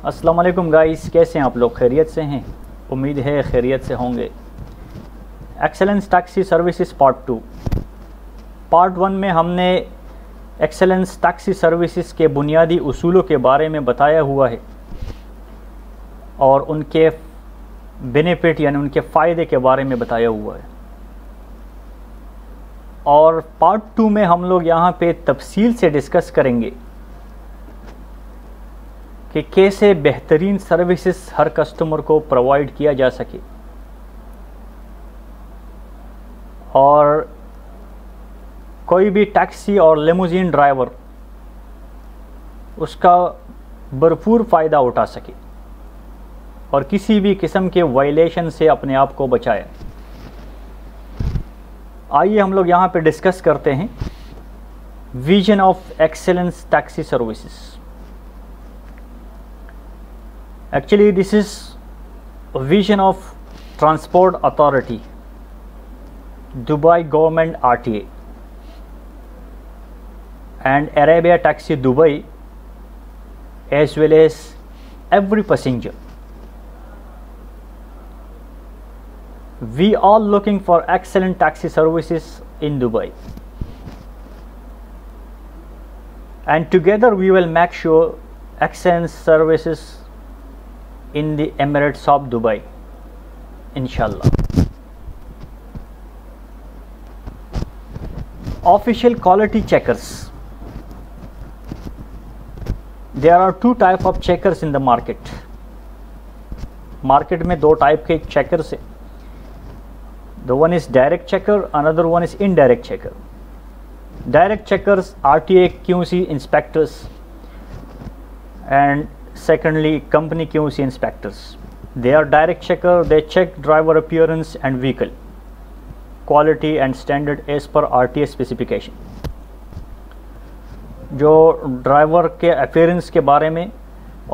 अस्सलाम वालेकुम गाइस, कैसे हैं आप लोग? खैरियत से हैं? उम्मीद है खैरियत से होंगे। Excellence taxi services part 2। Part 1 में हमने एक्सेलेंस टैक्सी सर्विसेज के बुनियादी उसूलों के बारे में बताया हुआ है और उनके बेनिफिट यानी उनके फ़ायदे के बारे में बताया हुआ है। और पार्ट 2 में हम लोग यहाँ पे तफसील से डिस्कस करेंगे कि कैसे बेहतरीन सर्विसेज हर कस्टमर को प्रोवाइड किया जा सके और कोई भी टैक्सी और लिमोजीन ड्राइवर उसका भरपूर फ़ायदा उठा सके और किसी भी किस्म के वायलेशन से अपने आप को बचाए। आइए हम लोग यहाँ पे डिस्कस करते हैं vision of excellence taxi services. Actually, this is a vision of Transport Authority, Dubai Government RTA, and Arabia Taxi Dubai, as well as every passenger. We are looking for excellent taxi services in Dubai, and together we will make sure excellent services in the Emirates of Dubai, inshallah. Official quality checkers. There are two type of checkers in the market. Market में दो type के checkers हैं. The one is direct checker, another one is indirect checker. Direct checkers, RTA QC inspectors, and secondly company QC inspectors. They are direct checker. They check driver appearance and vehicle quality and standard as per RTA specification. जो driver के appearance के बारे में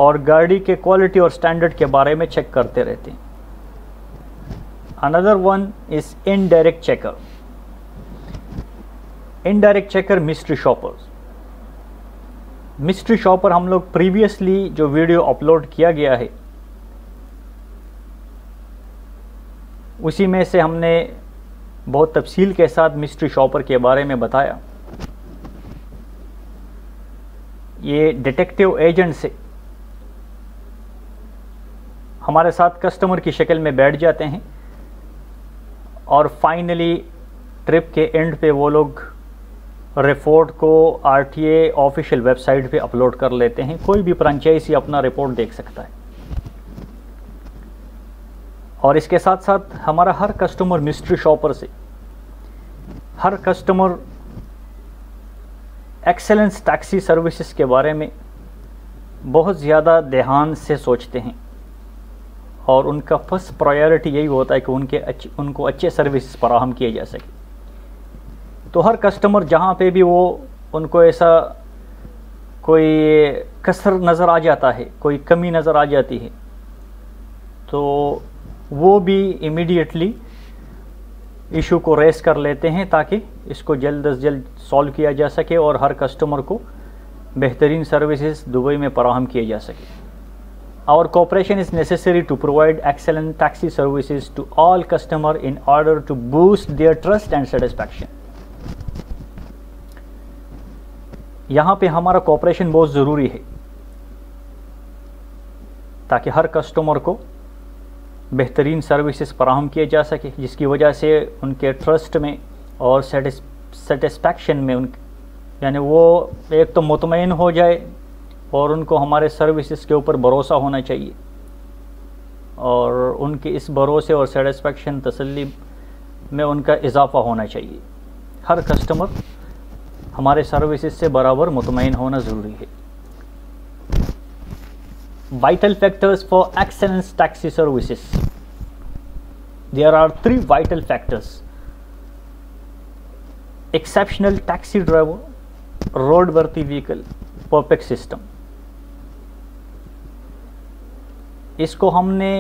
और गाड़ी के quality और standard के बारे में चेक करते रहते हैं। Another one is indirect checker. Indirect checker mystery shoppers. Mystery shopper हम लोग प्रीवियसली जो वीडियो अपलोड किया गया है उसी में से हमने बहुत तफसील के साथ मिस्ट्री शॉपर के बारे में बताया। ये डिटेक्टिव एजेंट से हमारे साथ कस्टमर की शक्ल में बैठ जाते हैं और फाइनली ट्रिप के एंड पे वो लोग रिपोर्ट को आरटीए ऑफिशियल वेबसाइट पे अपलोड कर लेते हैं। कोई भी फ्रेंचाइजी अपना रिपोर्ट देख सकता है। और इसके साथ साथ हमारा हर कस्टमर मिस्ट्री शॉपर से हर कस्टमर एक्सेलेंस टैक्सी सर्विसेज के बारे में बहुत ज़्यादा ध्यान से सोचते हैं और उनका फर्स्ट प्रायोरिटी यही होता है कि उनको अच्छे सर्विस फराहम किए जा सके। तो हर कस्टमर जहाँ पे भी वो उनको ऐसा कोई कसर नज़र आ जाता है, कोई कमी नज़र आ जाती है, तो वो भी इमीडिएटली इशू को रेस कर लेते हैं ताकि इसको जल्द अज जल्द सॉल्व किया जा सके और हर कस्टमर को बेहतरीन सर्विसेज दुबई में फराहम किए जा सके। Our cooperation is necessary to provide excellent taxi services to all customers in order to boost their trust and satisfaction. यहाँ पे हमारा कोऑपरेशन बहुत ज़रूरी है ताकि हर कस्टमर को बेहतरीन सर्विसेज फराहम किए जा सके, जिसकी वजह से उनके ट्रस्ट में और सेटिस्फैक्शन में यानी वो एक तो मुतमईन हो जाए और उनको हमारे सर्विसेज के ऊपर भरोसा होना चाहिए और उनके इस भरोसे और सेटिस्फैक्शन तसल्ली में उनका इजाफा होना चाहिए। हर कस्टमर हमारे सर्विसेज से बराबर मुतमईन होना ज़रूरी है। Vital factors for excellence taxi services. There are 3 vital factors: exceptional taxi driver, roadworthy vehicle, perfect system. इसको हमने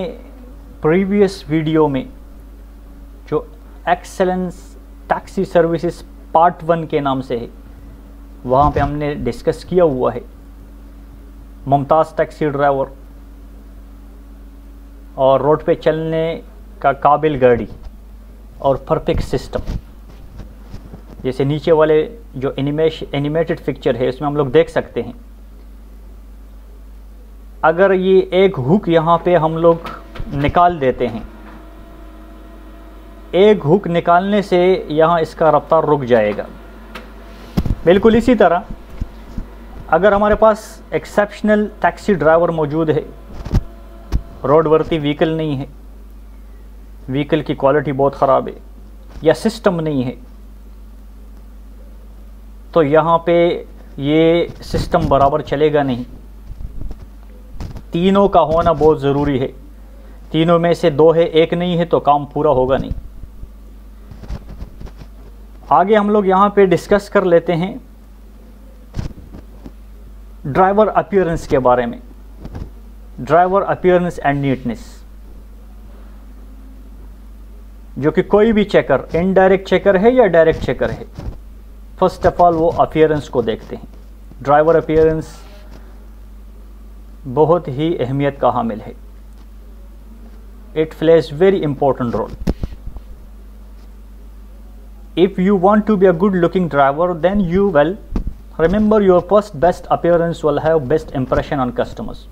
प्रीवियस वीडियो में जो एक्सेलेंस टैक्सी सर्विसेज पार्ट 1 के नाम से है वहाँ पे हमने डिस्कस किया हुआ है। मुमताज़ टैक्सी ड्राइवर, और रोड पे चलने का काबिल गाड़ी और परफेक्ट सिस्टम। जैसे नीचे वाले जो एनिमेटेड पिक्चर है इसमें हम लोग देख सकते हैं, अगर ये एक हुक यहाँ पे हम लोग निकाल देते हैं, एक हुक निकालने से यहाँ इसका रफ्तार रुक जाएगा। बिल्कुल इसी तरह अगर हमारे पास एक्सेप्शनल टैक्सी ड्राइवर मौजूद है, रोड वर्ती व्हीकल नहीं है, व्हीकल की क्वालिटी बहुत ख़राब है या सिस्टम नहीं है, तो यहाँ पे ये सिस्टम बराबर चलेगा नहीं। तीनों का होना बहुत ज़रूरी है, तीनों में से दो है, एक नहीं है तो काम पूरा होगा नहीं। आगे हम लोग यहाँ पे डिस्कस कर लेते हैं ड्राइवर अपीयरेंस के बारे में। ड्राइवर अपीयरेंस एंड नीटनेस, जो कि कोई भी चेकर, इनडायरेक्ट चेकर है या डायरेक्ट चेकर है, फर्स्ट ऑफ ऑल वो अपीयरेंस को देखते हैं। ड्राइवर अपीयरेंस बहुत ही अहमियत का हामिल है। It plays very important role. If you want to be a good looking driver, then you will remember your first best appearance will have best impression on customers.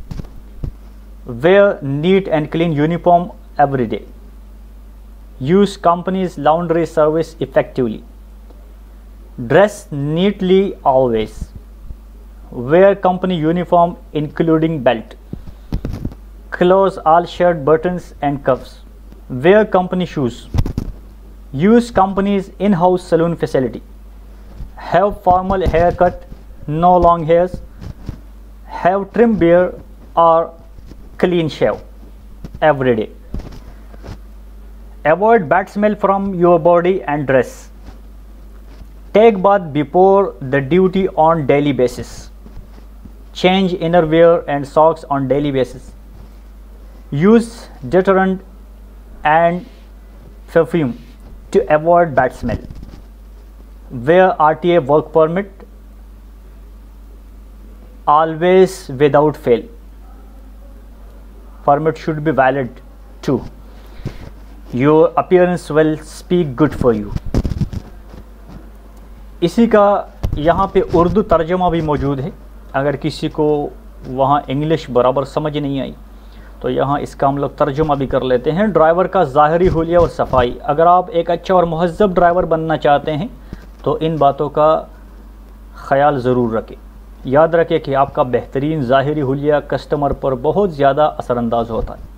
Wear neat and clean uniform every day. Use company's laundry service effectively. Dress neatly always. Wear company uniform including belt. Close all shirt buttons and cuffs. Wear company shoes. Use company's in-house salon facility. Have formal haircut, no long hairs. Have trim beard or clean shave every day. Avoid bad smell from your body and dress. Take bath before the duty on daily basis. Change innerwear and socks on daily basis. Use deodorant and perfume to avoid bad smell. Wear RTA work permit always without fail. Permit should be valid too. Your appearance will speak good for you. इसी का यहाँ पे उर्दू तर्जमा भी मौजूद है। अगर किसी को वहाँ इंग्लिश बराबर समझ नहीं आई तो यहाँ इसका हम लोग तर्जुमा भी कर लेते हैं। ड्राइवर का ज़ाहरी हुलिया और सफाई। अगर आप एक अच्छा और महज़्ज़ब ड्राइवर बनना चाहते हैं तो इन बातों का ख़याल ज़रूर रखें। याद रखें कि आपका बेहतरीन ज़ाहरी हुलिया कस्टमर पर बहुत ज़्यादा असरअंदाज होता है।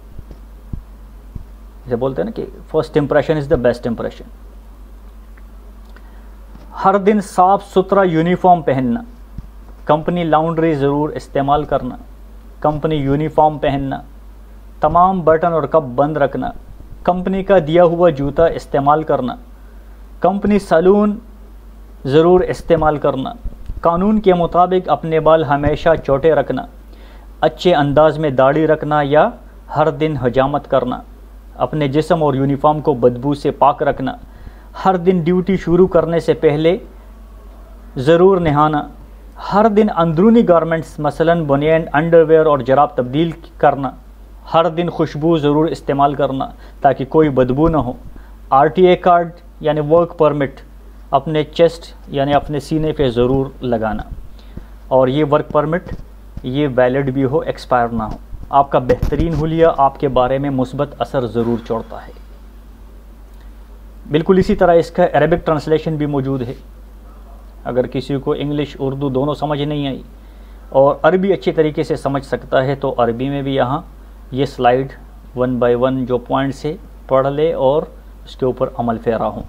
जैसे बोलते हैं ना कि first impression is the best impression. हर दिन साफ़ सुथरा यूनिफॉर्म पहनना, कंपनी लाउंड्री ज़रूर इस्तेमाल करना, कंपनी यूनिफॉर्म पहनना, तमाम बटन और कप बंद रखना, कंपनी का दिया हुआ जूता इस्तेमाल करना, कंपनी सैलून ज़रूर इस्तेमाल करना, कानून के मुताबिक अपने बाल हमेशा छोटे रखना, अच्छे अंदाज में दाढ़ी रखना या हर दिन हजामत करना, अपने जिस्म और यूनिफॉर्म को बदबू से पाक रखना, हर दिन ड्यूटी शुरू करने से पहले ज़रूर नहाना, हर दिन अंदरूनी गारमेंट्स मसलन बनियान, अंडरवेयर और जराब तब्दील करना, हर दिन खुशबू ज़रूर इस्तेमाल करना ताकि कोई बदबू ना हो। RTA कार्ड यानी वर्क परमिट अपने चेस्ट यानी अपने सीने पे ज़रूर लगाना, और ये वर्क परमिट ये वैलिड भी हो, एक्सपायर ना हो। आपका बेहतरीन हुलिया आपके बारे में मुस्बत असर ज़रूर छोड़ता है। बिल्कुल इसी तरह इसका अरबिक ट्रांसलेशन भी मौजूद है। अगर किसी को इंग्लिश उर्दू दोनों समझ नहीं आई और अरबी अच्छे तरीके से समझ सकता है तो अरबी में भी यहाँ ये स्लाइड 1 बाय 1 जो पॉइंट से पढ़ ले और उसके ऊपर अमल फेरा हो।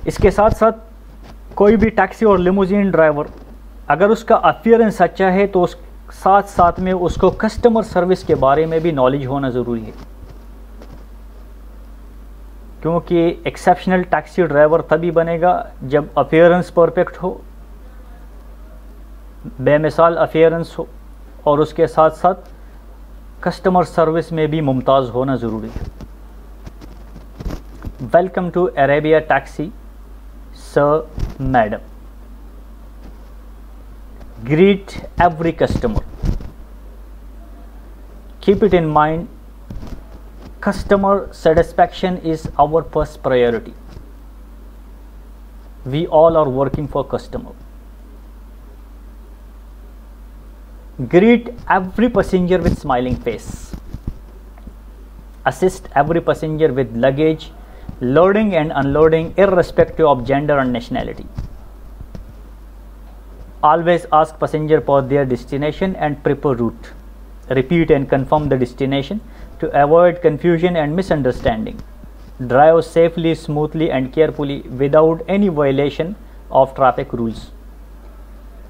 इसके साथ साथ कोई भी टैक्सी और लिमोजीन ड्राइवर अगर उसका अपीयरेंस अच्छा है तो उस साथ साथ में उसको कस्टमर सर्विस के बारे में भी नॉलेज होना ज़रूरी है, क्योंकि एक्सेप्शनल टैक्सी ड्राइवर तभी बनेगा जब अपीयरेंस परफेक्ट हो, बेमिसाल अपीयरेंस हो और उसके साथ साथ कस्टमर सर्विस में भी मुमताज़ होना ज़रूरी है। Welcome to Arabia taxi sir madam. Greet every customer. keep it in mind, customer satisfaction is our first priority. We all are working for customer. Greet every passenger with smiling face. Assist every passenger with luggage, loading and unloading irrespective of gender and nationality. Always ask passenger for their destination and proper route. Repeat and confirm the destination to avoid confusion and misunderstanding. Drive safely, smoothly and carefully without any violation of traffic rules.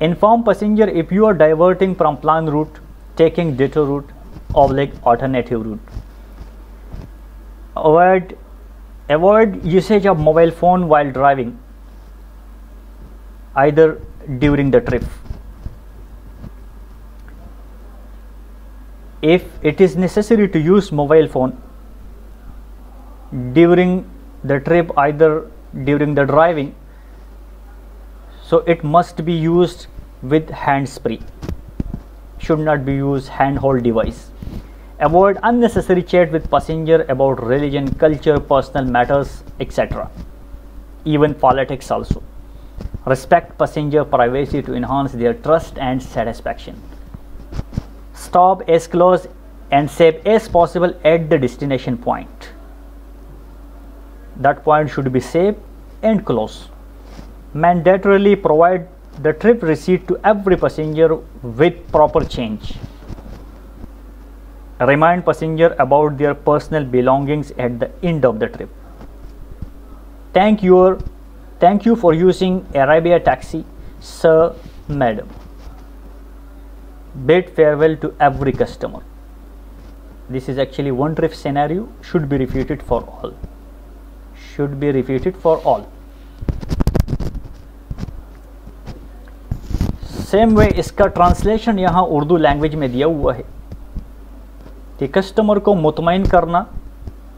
Inform passenger if you are diverting from planned route, taking detour route, alternative route. Avoid usage of mobile phone while driving, either during the trip. If it is necessary to use mobile phone during the trip, either during the driving, so it must be used with hands-free, should not be used handheld device. Avoid unnecessary chat with passenger about religion, culture, personal matters, etc. Even politics also. Respect passenger privacy to enhance their trust and satisfaction. Stop as close and safe as possible at the destination point. That point should be safe and close. Mandatorily provide the trip receipt to every passenger with proper change. Remind passenger about their personal belongings at the end of the trip. Thank you for using Arabia Taxi, sir, madam. Bid farewell to every customer. This is actually one trip scenario, should be repeated for all. Should be repeated for all. Same way इसका translation यहाँ Urdu language में दिया हुआ है कि customer को मुतमईन करना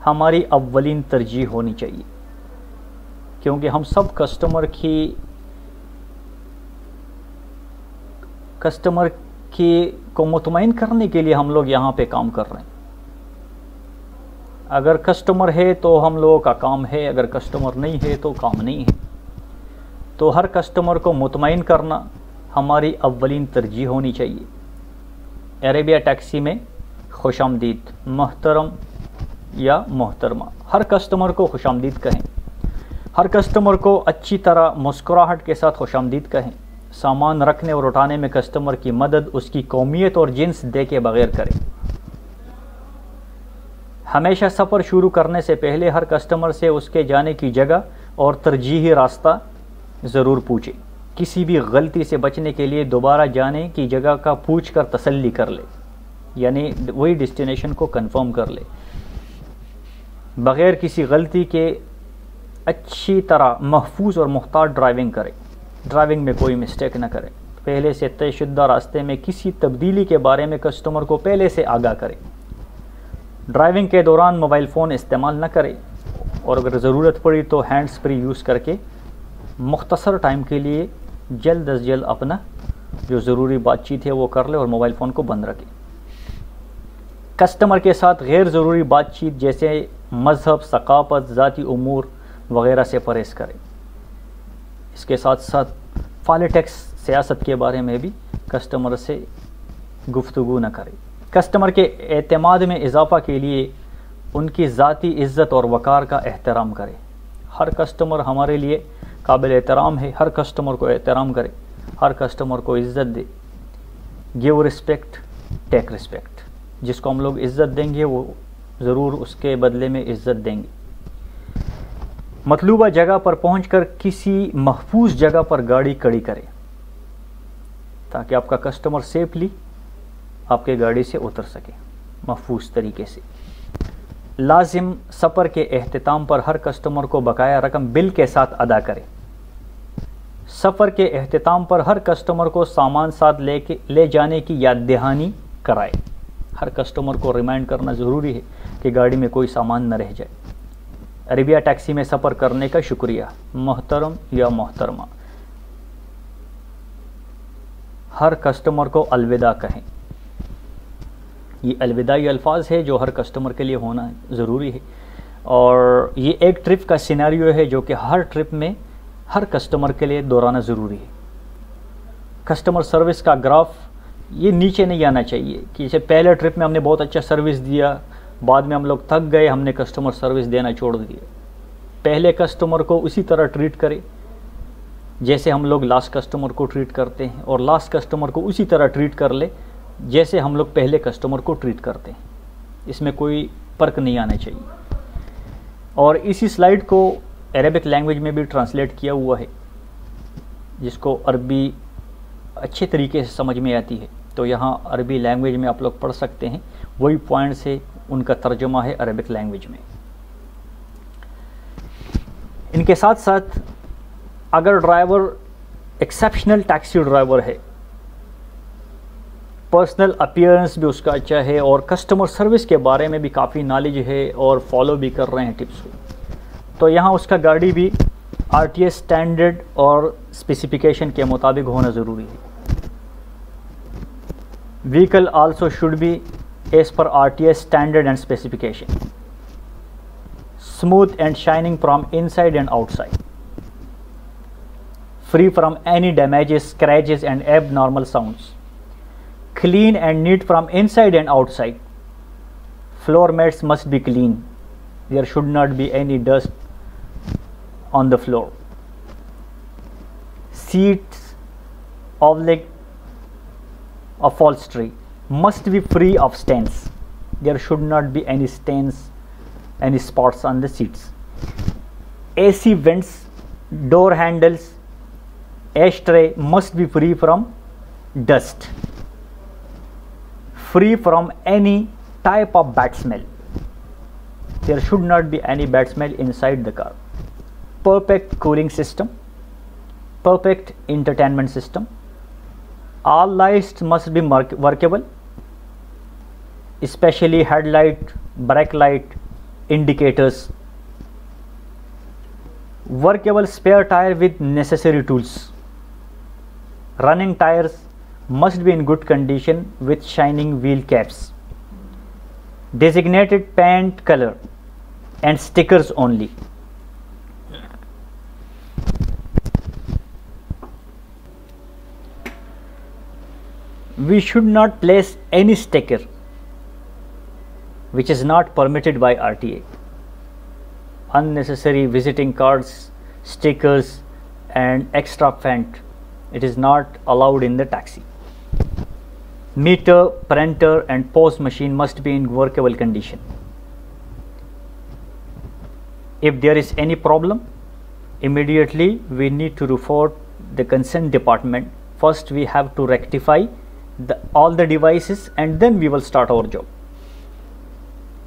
हमारी अव्वलीन तरजीह होनी चाहिए, क्योंकि हम सब कस्टमर की को मुतमईन करने के लिए हम लोग यहाँ पे काम कर रहे हैं। अगर कस्टमर है तो हम लोगों का काम है, अगर कस्टमर नहीं है तो काम नहीं है। तो हर कस्टमर को मुतमईन करना हमारी अव्वलीन तरजीह होनी चाहिए। अरेबिया टैक्सी में खुशामदीद, मोहतरम या मोहतरमा, हर कस्टमर को खुशामदीद कहें। हर कस्टमर को अच्छी तरह मुस्कुराहट के साथ खुशामदीद कहें। सामान रखने और उठाने में कस्टमर की मदद उसकी कौमियत और जिन्स दे के बगैर करें। हमेशा सफ़र शुरू करने से पहले हर कस्टमर से उसके जाने की जगह और तरजीही रास्ता ज़रूर पूछें। किसी भी गलती से बचने के लिए दोबारा जाने की जगह का पूछ कर तसल्ली कर ले, यानी वही डेस्टिनेशन को कंफर्म कर ले। बग़ैर किसी गलती के अच्छी तरह महफूज और मुख्तार ड्राइविंग करें। ड्राइविंग में कोई मिस्टेक न करें। पहले से तयशुदा रास्ते में किसी तब्दीली के बारे में कस्टमर को पहले से आगाह करें। ड्राइविंग के दौरान मोबाइल फ़ोन इस्तेमाल न करें और अगर ज़रूरत पड़ी तो हैंड्स फ्री यूज़ करके मुख्तसर टाइम के लिए जल्द अज जल्द अपना जो ज़रूरी बातचीत है वो कर ले और मोबाइल फ़ोन को बंद रखें। कस्टमर के साथ गैर ज़रूरी बातचीत जैसे मज़हब, सकाफ़त, ज़ाती उमूर वगैरह से परहेज़ करें। इसके साथ साथ पॉलिटिक्स, सियासत के बारे में भी कस्टमर से गुफ्तगू न करें। कस्टमर के एतमाद में इजाफ़ा के लिए उनकी ज़ाती इज़्ज़त और वक़ार का एहतराम करें। हर कस्टमर हमारे लिए काबिल एहतराम है। हर कस्टमर को एहतराम करें, हर कस्टमर को इज़्ज़त दे। Give respect, take respect. जिसको हम लोग इज़्ज़त देंगे वो ज़रूर उसके बदले में इज़्ज़त देंगे। मतलूबा जगह पर पहुंचकर किसी महफूज जगह पर गाड़ी खड़ी करें ताकि आपका कस्टमर सेफली आपके गाड़ी से उतर सके महफूज तरीके से। लाजिम सफ़र के एहतिताम पर हर कस्टमर को बकाया रकम बिल के साथ अदा करें। सफ़र के एहतिताम पर हर कस्टमर को सामान साथ ले जाने की याद दहानी कराएं। हर कस्टमर को रिमाइंड करना ज़रूरी है कि गाड़ी में कोई सामान न रह जाए। अरेबिया टैक्सी में सफ़र करने का शुक्रिया, मोहतरम या मोहतरमा। हर कस्टमर को अलविदा कहें। ये अलविदाई अल्फाज है जो हर कस्टमर के लिए होना ज़रूरी है। और ये एक ट्रिप का सिनेरियो है जो कि हर ट्रिप में हर कस्टमर के लिए दोहराना ज़रूरी है। कस्टमर सर्विस का ग्राफ ये नीचे नहीं आना चाहिए कि जैसे पहले ट्रिप में हमने बहुत अच्छा सर्विस दिया, बाद में हम लोग थक गए, हमने कस्टमर सर्विस देना छोड़ दिया। पहले कस्टमर को उसी तरह ट्रीट करें जैसे हम लोग लास्ट कस्टमर को ट्रीट करते हैं, और लास्ट कस्टमर को उसी तरह ट्रीट कर ले जैसे हम लोग पहले कस्टमर को ट्रीट करते हैं। इसमें कोई फ़र्क नहीं आना चाहिए। और इसी स्लाइड को अरेबिक लैंग्वेज में भी ट्रांसलेट किया हुआ है, जिसको अरबी अच्छे तरीके से समझ में आती है, तो यहाँ अरबी लैंग्वेज में आप लोग पढ़ सकते हैं। वही पॉइंट से उनका तर्जुमा है अरेबिक लैंग्वेज में। इनके साथ साथ अगर ड्राइवर एक्सेप्शनल टैक्सी ड्राइवर है, पर्सनल अपीयरेंस भी उसका अच्छा है और कस्टमर सर्विस के बारे में भी काफ़ी नॉलेज है और फॉलो भी कर रहे हैं टिप्स को, तो यहाँ उसका गाड़ी भी आरटीएस स्टैंडर्ड और स्पेसिफिकेशन के मुताबिक होना ज़रूरी है। Vehicle also should be as per RTS standard and specification, smooth and shining from inside and outside, free from any damages, scratches and abnormal sounds, clean and neat from inside and outside. Floor mats must be clean. There should not be any dust on the floor. Seats of upholstery must be free of stains. There should not be any stains, any spots on the seats. AC vents, door handles, ashtray must be free from dust, free from any type of bad smell. There should not be any bad smell inside the car. Perfect cooling system, perfect entertainment system. All lights must be workable, especially headlight, brake light, indicators. Workable spare tire with necessary tools. Running tires must be in good condition with shining wheel caps. Designated paint color and stickers only. We should not place any sticker which is not permitted by RTA. Unnecessary visiting cards, stickers and extra paint, it is not allowed in the taxi. Meter, printer and POS machine must be in workable condition. If there is any problem, immediately we need to report the concerned department. First we have to rectify all the devices and then we will start our job.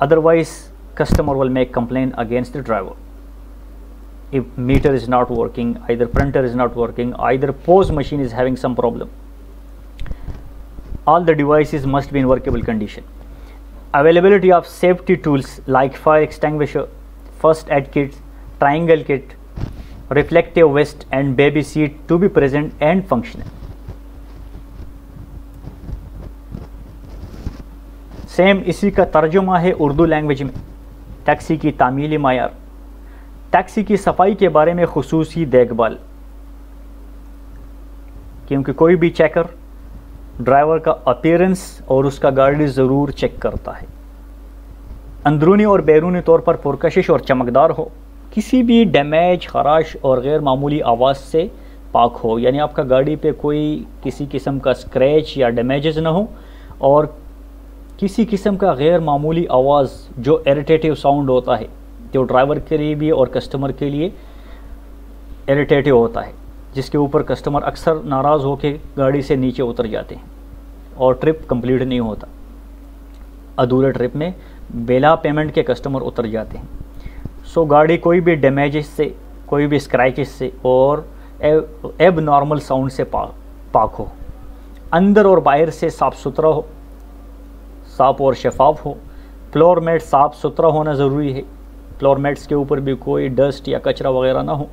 Otherwise customer will make complaint against the driver. If meter is not working, either printer is not working, either POS machine is having some problem, all the devices must be in workable condition. Availability of safety tools like fire extinguisher, first aid kit, triangle kit, reflective vest and baby seat to be present and functional. Same इसी का तर्जुमा है Urdu language में। Taxi की तामीली मायार, taxi की सफाई के बारे में खुसूसी देखभाल, क्योंकि कोई भी चेकर ड्राइवर का अपीयरेंस और उसका गाड़ी ज़रूर चेक करता है। अंदरूनी और बैरूनी तौर पर पुरकशिश और चमकदार हो, किसी भी डैमेज, खराश और गैर मामूली आवाज़ से पाक हो, यानी आपका गाड़ी पे कोई किसी किस्म का स्क्रैच या डैमेजेस ना हो और किसी किस्म का गैर मामूली आवाज़ जो इरिटेटिव साउंड होता है, जो ड्राइवर के लिए भी और कस्टमर के लिए इरिटेटिव होता है, जिसके ऊपर कस्टमर अक्सर नाराज़ होकर गाड़ी से नीचे उतर जाते हैं और ट्रिप कंप्लीट नहीं होता। अधूरे ट्रिप में बिला पेमेंट के कस्टमर उतर जाते हैं। सो गाड़ी कोई भी डैमेजेस से, कोई भी स्क्रैचेस से और एब नॉर्मल साउंड से पाक हो, अंदर और बाहर से साफ़ सुथरा हो, साफ़ और शफाफ हो। फ्लोर मैट साफ़ सुथरा होना ज़रूरी है, फ्लोर मैट्स के ऊपर भी कोई डस्ट या कचरा वगैरह ना हो।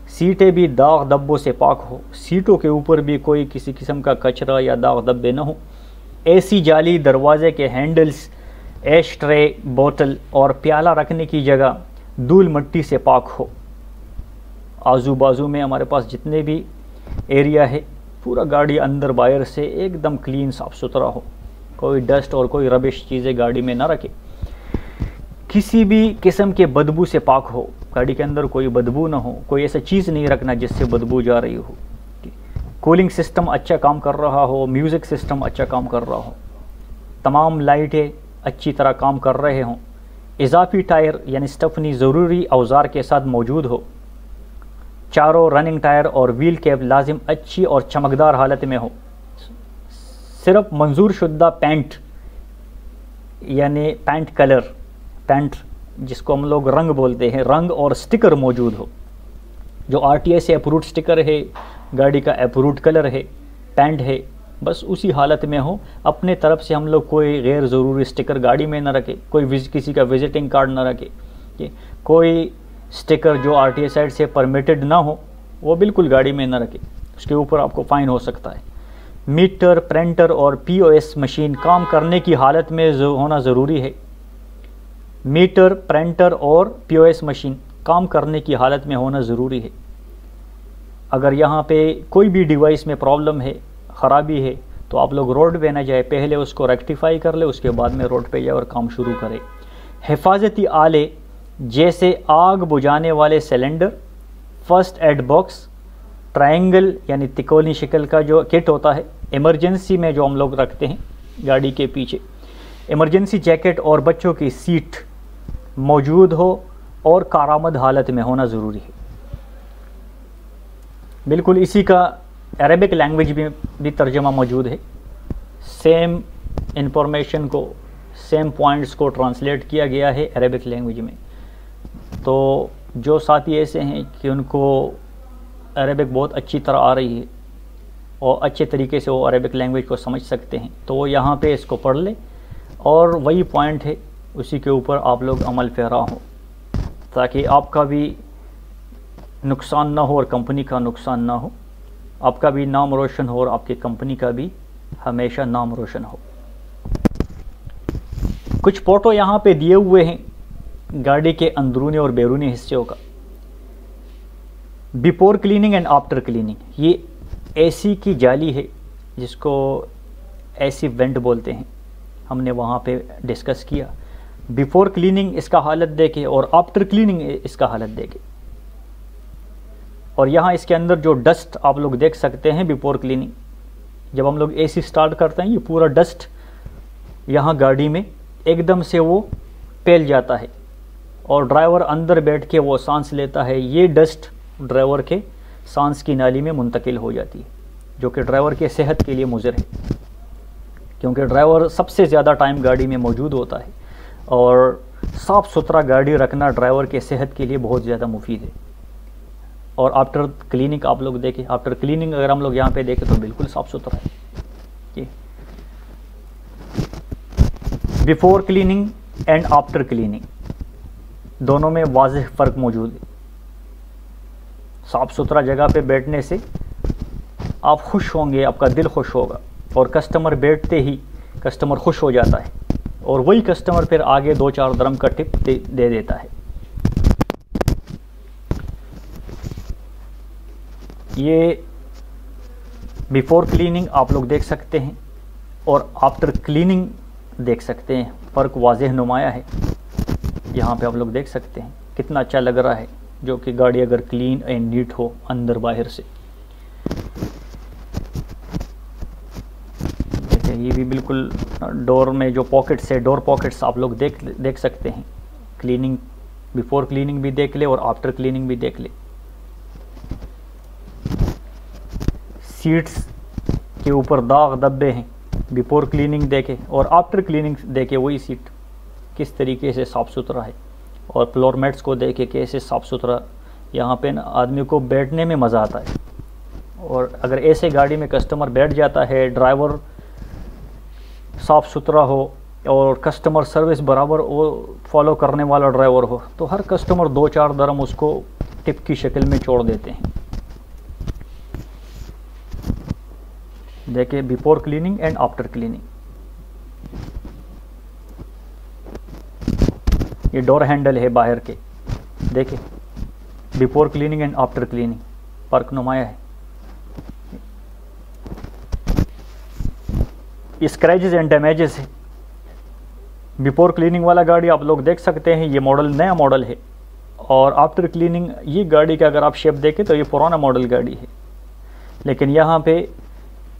सीटें भी दाग धब्बों से पाक हो, सीटों के ऊपर भी कोई किसी किस्म का कचरा या दाग धब्बे ना हो। एसी जाली, दरवाजे के हैंडल्स, एश ट्रे, बोतल और प्याला रखने की जगह धूल मिट्टी से पाक हो। आजू बाजू में हमारे पास जितने भी एरिया है पूरा गाड़ी अंदर बाहर से एकदम क्लीन साफ़ सुथरा हो, कोई डस्ट और कोई रबिश चीज़ें गाड़ी में ना रखे, किसी भी किस्म के बदबू से पाक हो, गाड़ी के अंदर कोई बदबू ना हो, कोई ऐसा चीज़ नहीं रखना जिससे बदबू जा रही हो। कूलिंग सिस्टम अच्छा काम कर रहा हो, म्यूज़िक सिस्टम अच्छा काम कर रहा हो, तमाम लाइटें अच्छी तरह काम कर रहे हों, इजाफी टायर यानी स्टफनी ज़रूरी औजार के साथ मौजूद हो, चारों रनिंग टायर और व्हील कैप लाजिम अच्छी और चमकदार हालत में हो, सिर्फ मंजूर शुदा पेंट यानी पेंट कलर, पेंट जिसको हम लोग रंग बोलते हैं, रंग और स्टिकर मौजूद हो, जो आरटीए से अप्रूव्ड स्टिकर है, गाड़ी का अप्रूव्ड कलर है, पेंट है, बस उसी हालत में हो। अपने तरफ से हम लोग कोई गैर ज़रूरी स्टिकर गाड़ी में ना रखे, कोई किसी का विजिटिंग कार्ड ना रखे, कोई स्टिकर जो आरटीए साइड से परमिटेड ना हो वो बिल्कुल गाड़ी में ना रखे, उसके ऊपर आपको फ़ाइन हो सकता है। मीटर, प्रिंटर और पीओएस मशीन काम करने की हालत में होना ज़रूरी है। मीटर, प्रिंटर और पीओएस मशीन काम करने की हालत में होना ज़रूरी है। अगर यहाँ पे कोई भी डिवाइस में प्रॉब्लम है, ख़राबी है, तो आप लोग रोड पे ना जाए, पहले उसको रेक्टिफाई कर ले, उसके बाद में रोड पे जाए और काम शुरू करें। हिफाजती आले जैसे आग बुझाने वाले cylinder, first aid box, triangle यानी तिकोनी शक्ल का जो किट होता है, इमरजेंसी में जो हम लोग रखते हैं गाड़ी के पीछे, इमरजेंसी जैकेट और बच्चों की सीट मौजूद हो और कारामद हालत में होना ज़रूरी है। बिल्कुल इसी का अरेबिक लैंग्वेज में भी तर्जमा मौजूद है। सेम इंफॉर्मेशन को, सेम पॉइंट्स को ट्रांसलेट किया गया है अरेबिक लैंग्वेज में। तो जो साथी ऐसे हैं कि उनको अरेबिक बहुत अच्छी तरह आ रही है और अच्छे तरीके से वो अरेबिक लैंग्वेज को समझ सकते हैं, तो वो यहाँ पे इसको पढ़ ले और वही पॉइंट है, उसी के ऊपर आप लोग अमल फेरा हो, ताकि आपका भी नुकसान ना हो और कंपनी का नुकसान ना हो, आपका भी नाम रोशन हो और आपकी कंपनी का भी हमेशा नाम रोशन हो। कुछ फ़ोटो यहाँ पे दिए हुए हैं गाड़ी के अंदरूनी और बैरूनी हिस्सों का। Before cleaning and after cleaning, ये एसी की जाली है जिसको एसी वेंट बोलते हैं, हमने वहाँ पे डिस्कस किया। बिफोर क्लीनिंग इसका हालत देखे और आफ्टर क्लीनिंग इसका हालत देखे। और यहाँ इसके अंदर जो डस्ट आप लोग देख सकते हैं बिफोर क्लीनिंग, जब हम लोग एसी स्टार्ट करते हैं ये पूरा डस्ट यहाँ गाड़ी में एकदम से वो फैल जाता है और ड्राइवर अंदर बैठ के वो सांस लेता है, ये डस्ट ड्राइवर के सांस की नाली में मुंतकिल हो जाती है, जो कि ड्राइवर के सेहत के लिए मुज़र है, क्योंकि ड्राइवर सबसे ज़्यादा टाइम गाड़ी में मौजूद होता है और साफ़ सुथरा गाड़ी रखना ड्राइवर के सेहत के लिए बहुत ज़्यादा मुफीद है। और आफ्टर क्लीनिंग आप लोग देखें, आफ्टर क्लीनिंग अगर हम लोग यहाँ पे देखें तो बिल्कुल साफ़ सुथरा है। Before cleaning and after cleaning दोनों में वाज़ेह फ़र्क मौजूद है। साफ़ सुथरा जगह पे बैठने से आप खुश होंगे, आपका दिल खुश होगा और कस्टमर बैठते ही कस्टमर खुश हो जाता है और वही कस्टमर फिर आगे 2-4 दरम का टिप दे देता है। ये बिफोर क्लीनिंग आप लोग देख सकते हैं और आफ्टर क्लीनिंग देख सकते हैं, फ़र्क वाज़ेह नुमाया है। यहाँ पे आप लोग देख सकते हैं कितना अच्छा लग रहा है, जो कि गाड़ी अगर क्लीन एंड नीट हो अंदर बाहर से। देखिए ये भी बिल्कुल डोर में जो पॉकेट्स है, डोर पॉकेट्स आप लोग देख सकते हैं। क्लीनिंग, बिफोर क्लीनिंग भी देख ले और आफ्टर क्लीनिंग भी देख ले। सीट्स के ऊपर दाग धब्बे हैं, बिफोर क्लीनिंग देखे और आफ्टर क्लीनिंग देखे वही सीट किस तरीके से साफ़ सुथरा है, और फ्लोर मैट्स को देखे कैसे साफ़ सुथरा, यहाँ पे ना आदमी को बैठने में मज़ा आता है। और अगर ऐसे गाड़ी में कस्टमर बैठ जाता है, ड्राइवर साफ़ सुथरा हो और कस्टमर सर्विस बराबर वो फॉलो करने वाला ड्राइवर हो, तो हर कस्टमर 2-4 दरम उसको टिप की शक्ल में छोड़ देते हैं। देखिए before cleaning and after cleaning. ये डोर हैंडल है बाहर के, देखिए before cleaning and after cleaning फर्क नुमाया है। स्क्रैचेस एंड डैमेजेस है। बिफोर क्लीनिंग वाला गाड़ी आप लोग देख सकते हैं, ये मॉडल नया मॉडल है, और आफ्टर क्लीनिंग ये गाड़ी का अगर आप शेप देखें तो ये पुराना मॉडल गाड़ी है। लेकिन यहाँ पे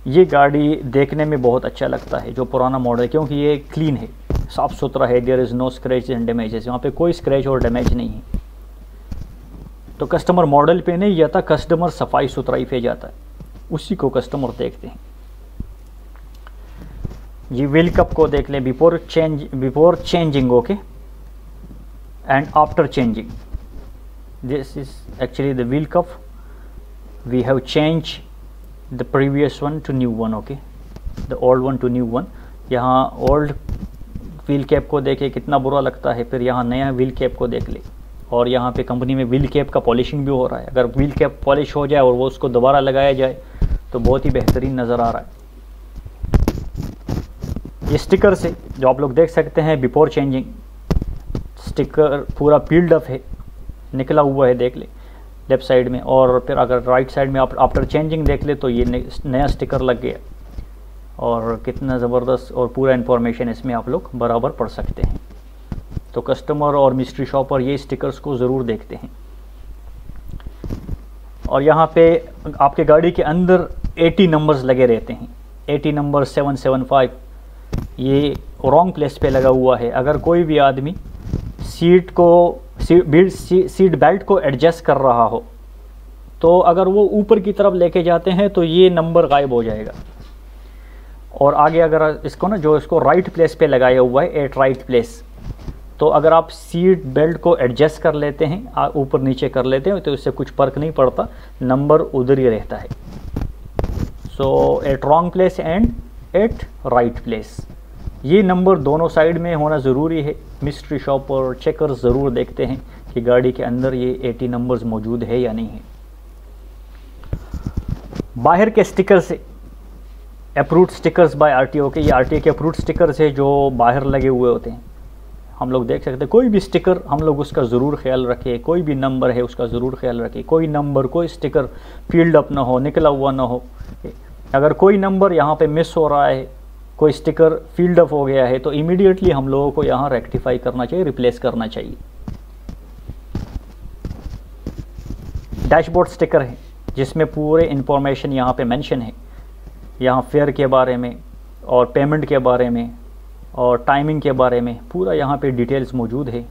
ये गाड़ी देखने में बहुत अच्छा लगता है जो पुराना मॉडल है, क्योंकि ये क्लीन है, साफ़ सुथरा है। There is no scratch and damages, यहाँ पे कोई स्क्रैच और डैमेज नहीं है। तो कस्टमर मॉडल पे नहीं जाता, कस्टमर सफाई सुथराई पे जाता है, उसी को कस्टमर देखते हैं। ये व्हील कप को देख लें, before changing okay and after changing. This is actually the wheel cup, we have change the previous one to new one okay, the old one to new one. यहाँ old wheel cap को देखे कितना बुरा लगता है, फिर यहाँ नया व्हील कैप को देख ले, और यहाँ पे कंपनी में व्हील कैप का पॉलिशिंग भी हो रहा है। अगर व्हील कैप पॉलिश हो जाए और वो उसको दोबारा लगाया जाए तो बहुत ही बेहतरीन नज़र आ रहा है। ये स्टिकर से जो आप लोग देख सकते हैं, बिफोर चेंजिंग स्टिकर पूरा पील्ड अप है, निकला हुआ है, देख ले लेफ्ट साइड में, और फिर अगर राइट साइड में आप आफ्टर चेंजिंग देख ले तो ये नया स्टिकर लग गया, और कितना ज़बरदस्त, और पूरा इन्फॉर्मेशन इसमें आप लोग बराबर पढ़ सकते हैं। तो कस्टमर और मिस्ट्री शॉपर ये स्टिकर्स को ज़रूर देखते हैं। और यहाँ पे आपके गाड़ी के अंदर 80 नंबर्स लगे रहते हैं, 80 नंबर 775, ये रॉन्ग प्लेस पे लगा हुआ है। अगर कोई भी आदमी सीट बेल्ट को एडजस्ट कर रहा हो तो अगर वो ऊपर की तरफ लेके जाते हैं तो ये नंबर गायब हो जाएगा। और आगे अगर इसको ना, जो इसको राइट प्लेस पे लगाया हुआ है, एट राइट प्लेस, तो अगर आप सीट बेल्ट को एडजस्ट कर लेते हैं, ऊपर नीचे कर लेते हैं, तो इससे कुछ फ़र्क नहीं पड़ता, नंबर उधर ही रहता है। So at wrong place and at right place, ये नंबर दोनों साइड में होना ज़रूरी है। मिस्ट्री शॉपर चेकर ज़रूर देखते हैं कि गाड़ी के अंदर ये 80 नंबर्स मौजूद है या नहीं है। बाहर के स्टिकर से अप्रूव्ड स्टिकर्स बाय आरटीओ के, ये आरटीओ के अप्रूव्ड स्टिकर्स है जो बाहर लगे हुए होते हैं। हम लोग देख सकते हैं, कोई भी स्टिकर हम लोग उसका ज़रूर ख्याल रखें, कोई भी नंबर है उसका ज़रूर ख्याल रखें, कोई नंबर कोई स्टिकर फील्ड अप ना हो, निकला हुआ ना हो। अगर कोई नंबर यहाँ पे मिस हो रहा है, कोई स्टिकर फील्ड अप हो गया है, तो इमीडिएटली हम लोगों को यहाँ रेक्टिफाई करना चाहिए, रिप्लेस करना चाहिए। डैशबोर्ड स्टिकर है जिसमें पूरे इंफॉर्मेशन यहाँ पे मेंशन है, यहाँ फेयर के बारे में और पेमेंट के बारे में और टाइमिंग के बारे में पूरा यहाँ पे डिटेल्स मौजूद है।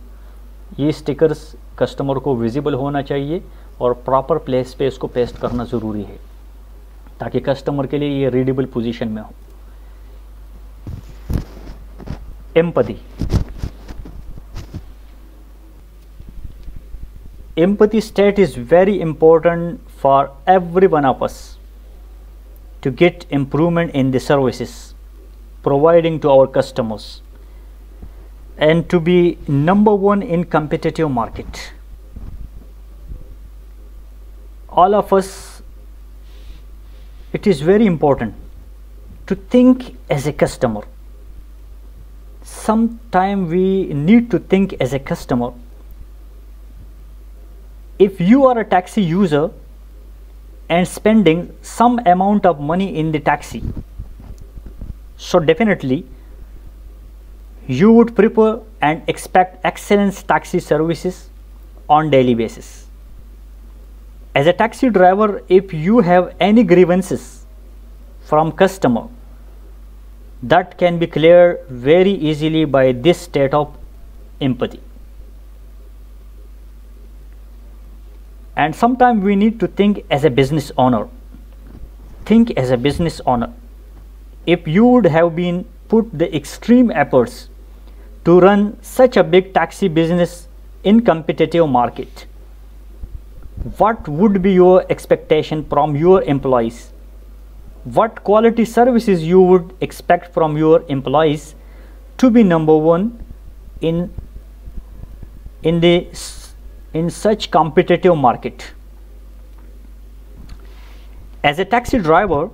ये स्टिकर्स कस्टमर को विजिबल होना चाहिए और प्रॉपर प्लेस पे इसको पेस्ट करना ज़रूरी है ताकि कस्टमर के लिए ये रीडेबल पोजीशन में हो। Empathy, empathy state is very important for every one of us to get improvement in the services providing to our customers and to be number one in competitive market. All of us, it is very important to think as a customer. Sometime we need to think as a customer. If you are a taxi user and spending some amount of money in the taxi, so definitely you would prefer and expect excellent taxi services on daily basis. As a taxi driver, if you have any grievances from customer, that can be cleared very easily by this state of empathy. And sometimes we need to think as a business owner. Think as a business owner. If you would have been put the extreme efforts to run such a big taxi business in competitive market, what would be your expectation from your employees? What quality services you would expect from your employees to be number one in such competitive market? As a taxi driver,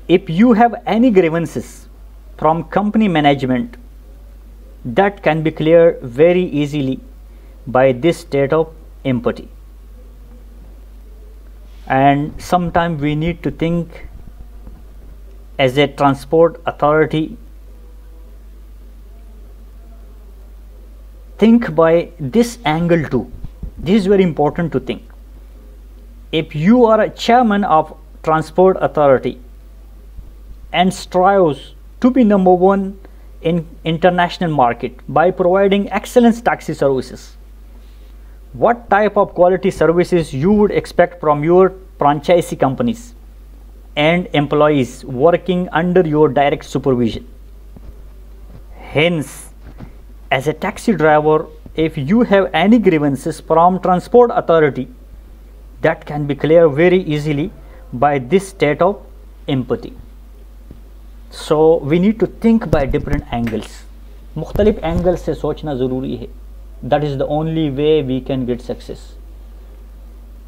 if you have any grievances from company management, that can be cleared very easily by this state of empathy. And sometimes we need to think as a transport authority, think by this angle too. This is very important to think. If you are a chairman of transport authority and strives to be number one in international market by providing excellent taxi services, what type of quality services you would expect from your franchisee companies and employees working under your direct supervision? Hence, as a taxi driver, if you have any grievances from transport authority, that can be cleared very easily by this state of empathy. So we need to think by different angles. मुख्तलिफ angle से सोचना ज़रूरी है. That is the only way we can get success.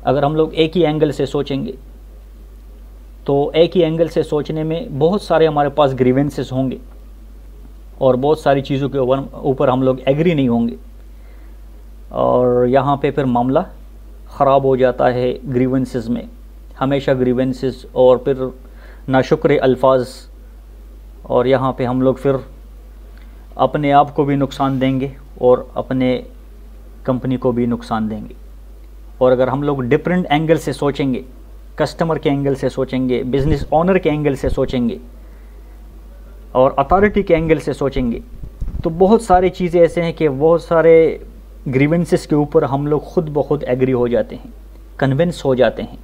अगर हम लोग एक ही angle से सोचेंगे तो एक ही एंगल से सोचने में बहुत सारे हमारे पास ग्रीवेंसेस होंगे और बहुत सारी चीज़ों के ऊपर हम लोग एग्री नहीं होंगे और यहाँ पे फिर मामला ख़राब हो जाता है. ग्रीवेंसेस में हमेशा ग्रीवेंसेस और फिर नाशुक्र अल्फाज, और यहाँ पे हम लोग फिर अपने आप को भी नुकसान देंगे और अपने कंपनी को भी नुकसान देंगे. और अगर हम लोग डिफरेंट एंगल से सोचेंगे, कस्टमर के एंगल से सोचेंगे, बिज़नेस ओनर के एंगल से सोचेंगे और अथॉरिटी के एंगल से सोचेंगे, तो बहुत सारी चीज़ें ऐसे हैं कि बहुत सारे ग्रीवेंसेस के ऊपर हम लोग ख़ुद ब खुद एग्री हो जाते हैं, कन्विंस हो जाते हैं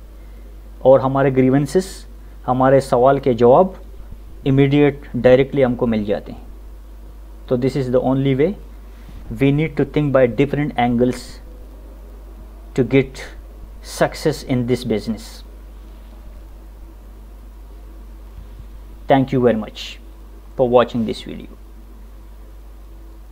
और हमारे ग्रीवेंसेस, हमारे सवाल के जवाब इमीडिएट डायरेक्टली हमको मिल जाते हैं. तो this is the only way. We need to think by different angles to get success in this business. Thank you very much for watching this video.